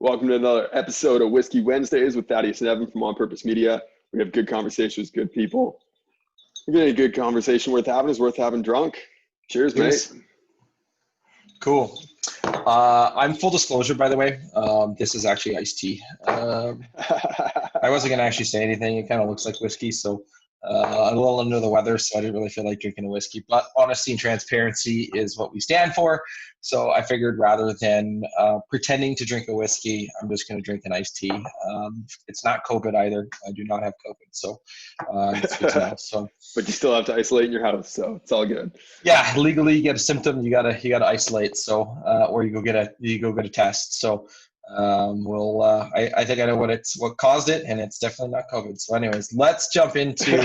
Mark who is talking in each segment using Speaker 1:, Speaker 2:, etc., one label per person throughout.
Speaker 1: Welcome to another episode of Whiskey Wednesdays with Thaddeus and Evan from On Purpose Media. We have good conversations, good people. Any good conversation worth having is worth having drunk. Cheers, mate.
Speaker 2: Cheers. Cool. I'm full disclosure, by the way. This is actually iced tea. I wasn't going to actually say anything. It kind of looks like whiskey, so I'm a little under the weather, so I didn't really feel like drinking a whiskey. But honesty and transparency is what we stand for. So I figured rather than pretending to drink a whiskey, I'm just going to drink an iced tea. It's not COVID either. I do not have COVID, so it's good to know. So,
Speaker 1: but you still have to isolate in your house, so it's all good.
Speaker 2: yeah, legally, you get a symptom, you gotta isolate. So, or you go get a test. So, I think I know what caused it, and it's definitely not COVID. So, anyways, let's jump into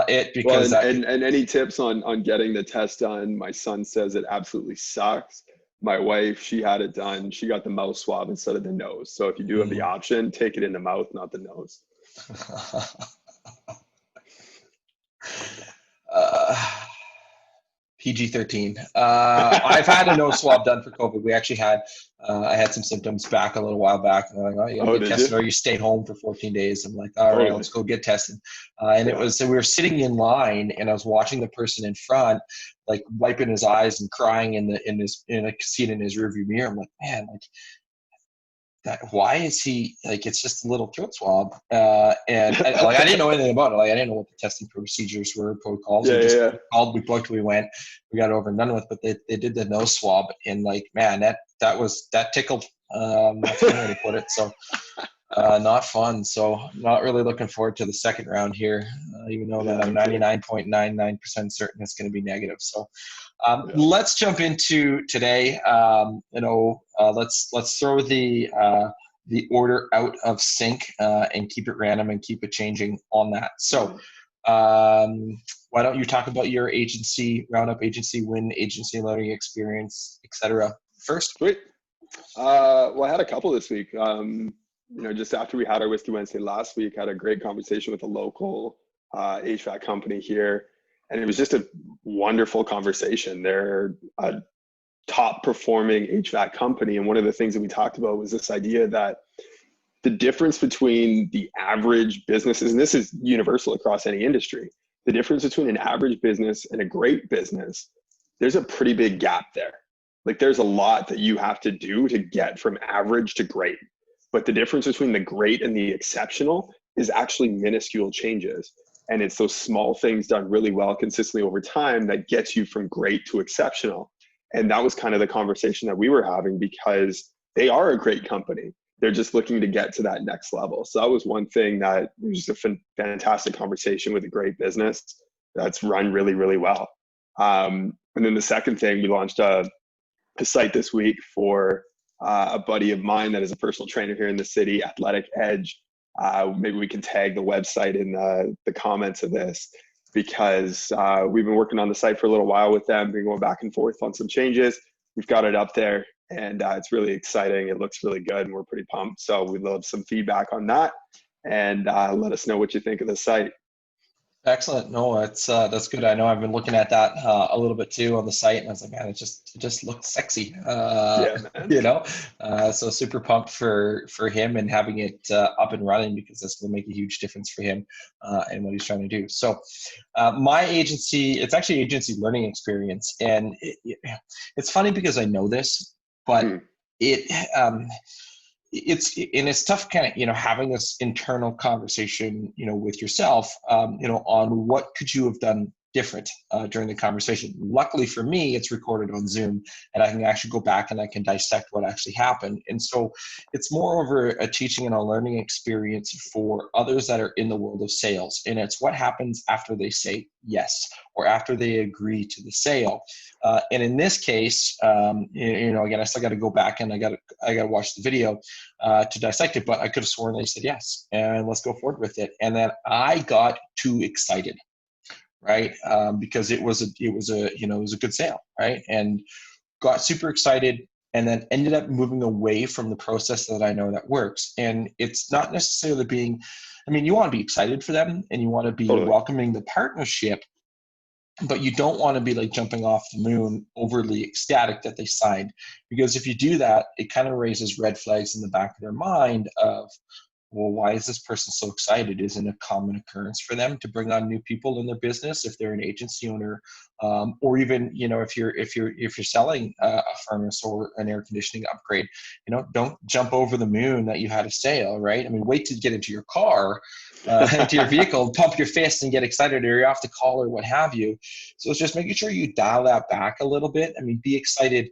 Speaker 2: it because
Speaker 1: well, and any tips on getting the test done? My son says it absolutely sucks. My wife, she had it done. She got the mouth swab instead of the nose. So if you do have the option, take it in the mouth, not the nose.
Speaker 2: PG-13. I've had a nose swab done for COVID. We actually had, I had some symptoms back a little while back. And they're like, oh, you gotta get tested or you stay home for 14 days. I'm like, all right, let's go get tested. And it was, so we were sitting in line and I was watching the person in front, like wiping his eyes and crying in a seat in his rearview mirror. I'm like, man, like, why is he like, it's just a little throat swab. I didn't know anything about it. Like, I didn't know what the testing procedures were, protocols. Called, we booked, we went, we got it over and done with, but they did the nose swab and like, man, that tickled. That's one way to put it. So, not fun. So not really looking forward to the second round here, even though that I'm 99.99% certain it's going to be negative. So, let's jump into today. Let's throw the order out of sync and keep it random and keep it changing on that. So, why don't you talk about your agency, Roundup agency, win agency learning experience, etc. first?
Speaker 1: Sweet. Well, I had a couple this week. Just after we had our Whiskey Wednesday last week, I had a great conversation with a local HVAC company here. And it was just a wonderful conversation. They're a top performing HVAC company. And one of the things that we talked about was this idea that the difference between the average businesses, and this is universal across any industry, the difference between an average business and a great business, there's a pretty big gap there. Like there's a lot that you have to do to get from average to great. But the difference between the great and the exceptional is actually minuscule changes. And it's those small things done really well consistently over time that gets you from great to exceptional. And that was kind of the conversation that we were having because they are a great company. They're just looking to get to that next level. So that was one thing that was just a fantastic conversation with a great business that's run really, really well. And then the second thing, we launched a site this week for a buddy of mine that is a personal trainer here in the city, Athletic Edge. Maybe we can tag the website in the comments of this because we've been working on the site for a little while with them, been going back and forth on some changes. We've got it up there and it's really exciting. It looks really good and we're pretty pumped. So we'd love some feedback on that and let us know what you think of the site.
Speaker 2: Excellent. No, that's good. I know I've been looking at that a little bit too on the site, and I was like, man, it just looks sexy. So super pumped for him and having it up and running because that's going to make a huge difference for him and what he's trying to do. So my agency, it's actually agency learning experience, and it's funny because I know this, but it's tough kind of, having this internal conversation, with yourself, on what could you have done different during the conversation. Luckily for me, it's recorded on Zoom and I can actually go back and I can dissect what actually happened. And so it's more over a teaching and a learning experience for others that are in the world of sales. And it's what happens after they say yes or after they agree to the sale. And in this case, again, I still got to go back and I got to watch the video to dissect it, but I could have sworn they said yes, and let's go forward with it. And then I got too excited, right? Because it was a good sale, right? And got super excited, and then ended up moving away from the process that I know that works. And it's not necessarily you want to be excited for them, and you want to be welcoming the partnership. but you don't want to be like jumping off the moon, overly ecstatic that they signed, because if you do that, it kind of raises red flags in the back of their mind of, well, why is this person so excited? Isn't it a common occurrence for them to bring on new people in their business if they're an agency owner, or even, you know, if you're selling a furnace or an air conditioning upgrade, you know, don't jump over the moon that you had a sale, right? I mean, wait to get into your car, into your vehicle, pump your fist and get excited, or you're off the call or what have you. So it's just making sure you dial that back a little bit. I mean, be excited,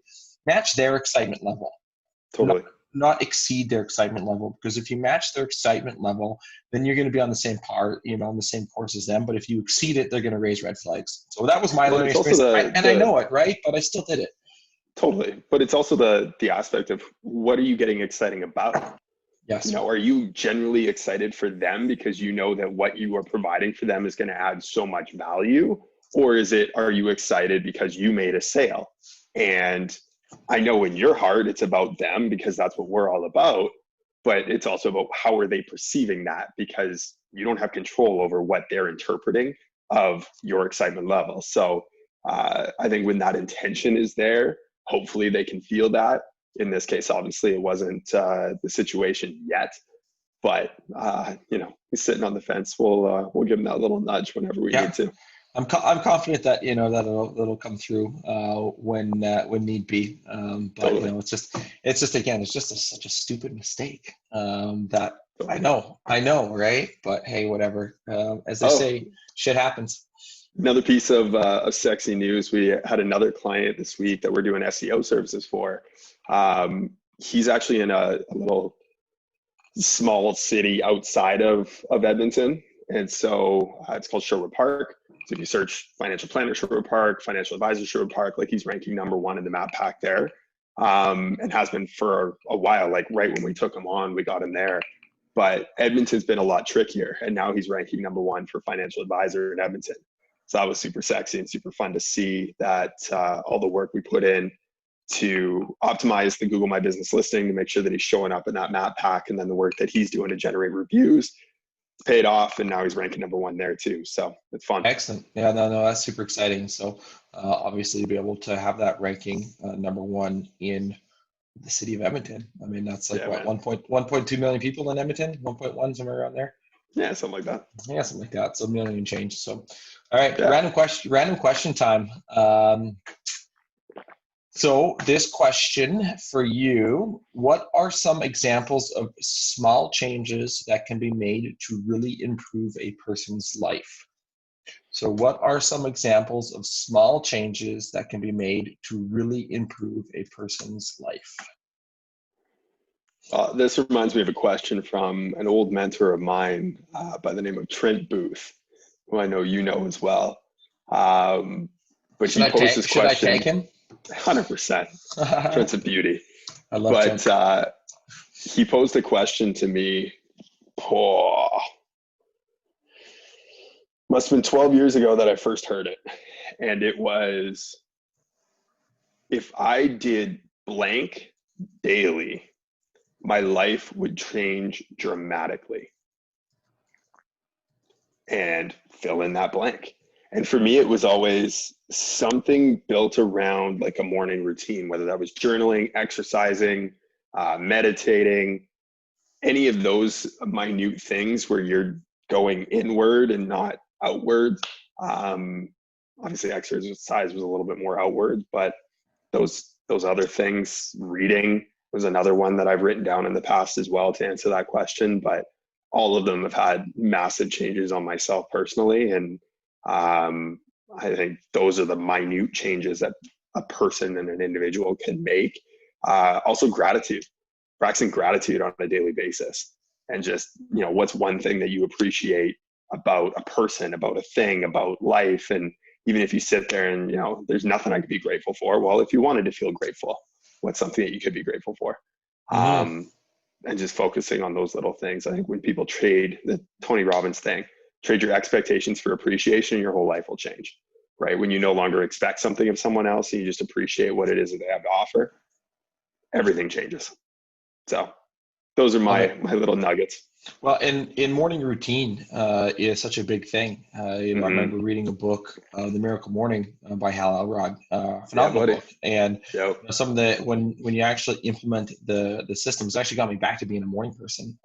Speaker 2: match their excitement level.
Speaker 1: Totally.
Speaker 2: Not exceed their excitement level, because if you match their excitement level, then you're going to be on the same par, you know, on the same course as them. But if you exceed it, they're going to raise red flags. So that was my learning experience, I know it, right? But I still did it.
Speaker 1: Totally. But it's also the aspect of, what are you getting exciting about?
Speaker 2: Yes.
Speaker 1: You know, are you generally excited for them because you know that what you are providing for them is going to add so much value? Or are you excited because you made a sale? And I know in your heart it's about them, because that's what we're all about, but it's also about how are they perceiving that, because you don't have control over what they're interpreting of your excitement level. So I think when that intention is there, hopefully they can feel that. In this case, obviously it wasn't the situation yet, but you know, he's sitting on the fence. We'll give him that little nudge whenever we need to.
Speaker 2: I'm confident that, you know, that it'll come through when need be. But totally. You know, it's just again, it's just such a stupid mistake that totally. I know, right? But hey, whatever. As they say, shit happens.
Speaker 1: Another piece of sexy news: we had another client this week that we're doing SEO services for. He's actually in a little small city outside of Edmonton, and so it's called Sherwood Park. So if you search financial planner Sherwood Park, financial advisor Sherwood Park, like he's ranking #1 in the map pack there, and has been for a while. Like right when we took him on, we got him there. But Edmonton's been a lot trickier, and now he's ranking #1 for financial advisor in Edmonton. So that was super sexy and super fun to see that all the work we put in to optimize the Google My Business listing to make sure that he's showing up in that map pack, and then the work that he's doing to generate reviews paid off, and now he's ranking #1 there too. So it's fun.
Speaker 2: Excellent. Yeah, no, that's super exciting. So obviously to be able to have that ranking #1 in the city of Edmonton. I mean, that's like 1.2 million people in Edmonton, 1.1, somewhere around there.
Speaker 1: Yeah, something like that.
Speaker 2: Yeah, something like that. So a million and change. So, all right, random question time. So this question for you: what are some examples of small changes that can be made to really improve a person's life? So what are some examples of small changes that can be made to really improve a person's life?
Speaker 1: This reminds me of a question from an old mentor of mine by the name of Trent Booth, who I know you know as well. But he posed this question.
Speaker 2: Should I tag him?
Speaker 1: 100%. Trent's a beauty.
Speaker 2: I love Trent.
Speaker 1: But he posed a question to me. Must have been 12 years ago that I first heard it. And it was, if I did blank daily, my life would change dramatically. And fill in that blank. And for me, it was always something built around like a morning routine, whether that was journaling, exercising, meditating, any of those minute things where you're going inward and not outward. Obviously, exercise was a little bit more outward, but those other things, reading was another one that I've written down in the past as well to answer that question. But all of them have had massive changes on myself personally. And I think those are the minute changes that a person and an individual can make. Also gratitude, practicing gratitude on a daily basis. And just, you know, what's one thing that you appreciate about a person, about a thing, about life. And even if you sit there and, you know, there's nothing I could be grateful for. Well, if you wanted to feel grateful, what's something that you could be grateful for? Mm-hmm. And just focusing on those little things. I think when people trade, the Tony Robbins thing, trade your expectations for appreciation, your whole life will change, right? When you no longer expect something of someone else and you just appreciate what it is that they have to offer, everything changes. So those are my little nuggets.
Speaker 2: Well, in morning routine is such a big thing. I remember reading a book, The Miracle Morning by Hal Elrod,
Speaker 1: Yeah,
Speaker 2: phenomenal
Speaker 1: buddy.
Speaker 2: book. And
Speaker 1: Yep.
Speaker 2: some of the when you actually implement the systems, actually got me back to being a morning person.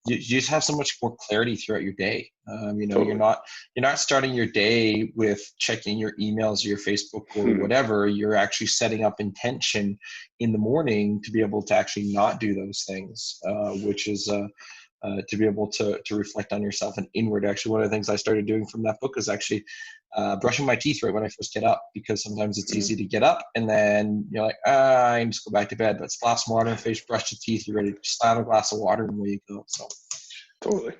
Speaker 2: You just have so much more clarity throughout your day.
Speaker 1: Totally.
Speaker 2: You're not starting your day with checking your emails or your Facebook or whatever. You're actually setting up intention in the morning to be able to actually not do those things, which is to be able to reflect on yourself and inward. Actually, one of the things I started doing from that book is actually brushing my teeth right when I first get up, because sometimes it's easy to get up and then you're like, I can just go back to bed. But splash some water in the face, brush your teeth, you're ready to slam a glass of water and away you go. So
Speaker 1: Totally.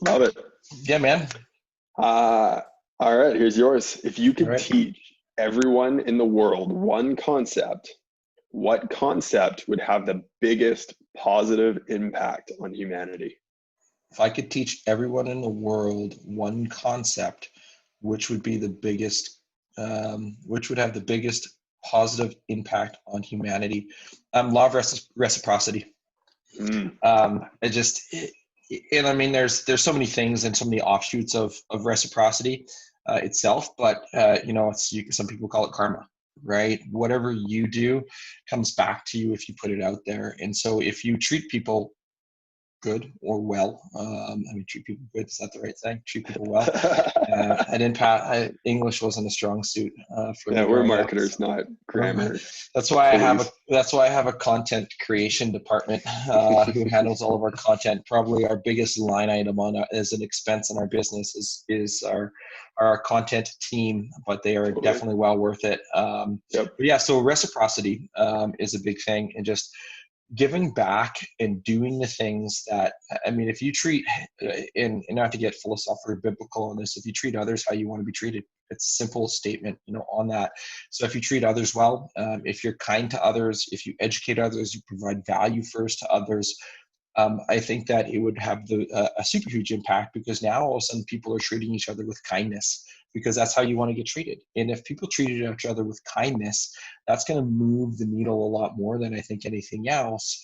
Speaker 1: Love it.
Speaker 2: yeah, man.
Speaker 1: All right, here's yours. If you could
Speaker 2: All right.
Speaker 1: teach everyone in the world one concept, what concept would have the biggest positive impact on humanity?
Speaker 2: If I could teach everyone in the world one concept, which would be the biggest, which would have the biggest positive impact on humanity? Law of reciprocity. It just, and I mean, there's so many things and so many offshoots of reciprocity itself, but some people call it karma, right? Whatever you do comes back to you if you put it out there. And so if you treat people good or well. Treat people good. Is that the right thing? Treat people well. I didn't pass. English wasn't a strong suit for me.
Speaker 1: Yeah, we're marketers, not grammar.
Speaker 2: That's why I have a content creation department who handles all of our content. Probably our biggest line item as an expense in our business is our content team, but they are definitely well worth it. But yeah, so reciprocity is a big thing, and just giving back and doing the things that, I mean, if you treat, and not to get philosophical or biblical on this, if you treat others how you want to be treated, it's a simple statement, on that. So if you treat others well, if you're kind to others, if you educate others, you provide value first to others, I think that it would have a super huge impact, because now all of a sudden people are treating each other with kindness, because that's how you want to get treated. And if people treated each other with kindness, that's going to move the needle a lot more than I think anything else,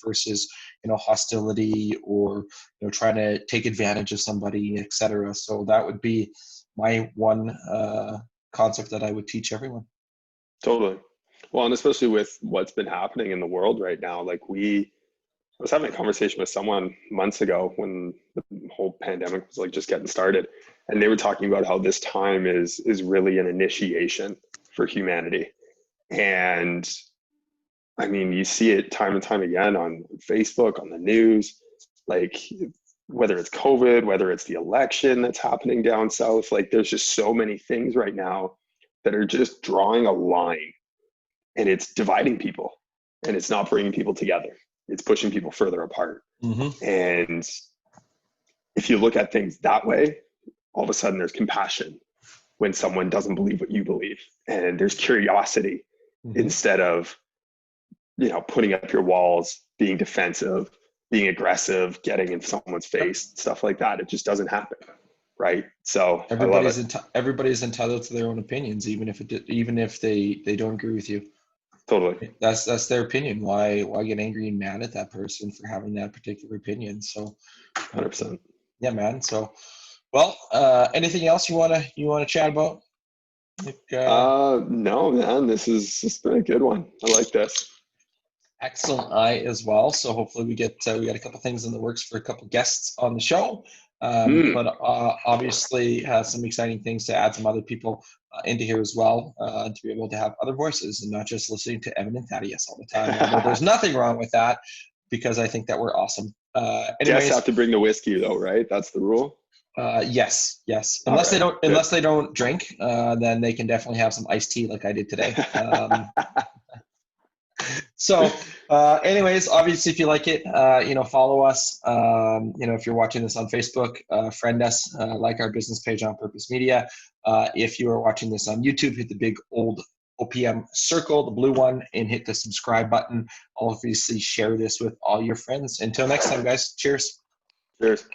Speaker 2: versus hostility or trying to take advantage of somebody, etc. So that would be my one concept that I would teach everyone.
Speaker 1: Totally. Well, and especially with what's been happening in the world right now, like I was having a conversation with someone months ago when the whole pandemic was like just getting started, and they were talking about how this time is really an initiation for humanity. And I mean, you see it time and time again on Facebook, on the news, like whether it's COVID, whether it's the election that's happening down south, like there's just so many things right now that are just drawing a line, and it's dividing people, and it's not bringing people together. It's pushing people further apart. And if you look at things that way, all of a sudden there's compassion when someone doesn't believe what you believe, and there's curiosity instead of putting up your walls, being defensive, being aggressive, getting in someone's face, stuff like that. It just doesn't happen, right? So
Speaker 2: everybody's entitled to their own opinions, even if they don't agree with you.
Speaker 1: Totally.
Speaker 2: That's their opinion. Why get angry and mad at that person for having that particular opinion? So
Speaker 1: 100%.
Speaker 2: Yeah, man. So, well, anything else you wanna chat about?
Speaker 1: No, man. This has been a good one. I like this.
Speaker 2: Excellent. I as well. So hopefully we got a couple things in the works for a couple guests on the show. But obviously has some exciting things to add some other people into here as well, to be able to have other voices and not just listening to Evan and Thaddeus all the time. Although there's nothing wrong with that, because I think that we're awesome.
Speaker 1: Guests have to bring the whiskey though, right? That's the rule.
Speaker 2: Yes. Unless they don't drink, then they can definitely have some iced tea like I did today. So anyways, obviously if you like it, follow us. If you're watching this on Facebook, friend us, like our business page on Purpose Media. If you are watching this on YouTube, hit the big old OPM circle, the blue one, and hit the subscribe button. Obviously share this with all your friends. Until next time, guys, cheers.
Speaker 1: Cheers.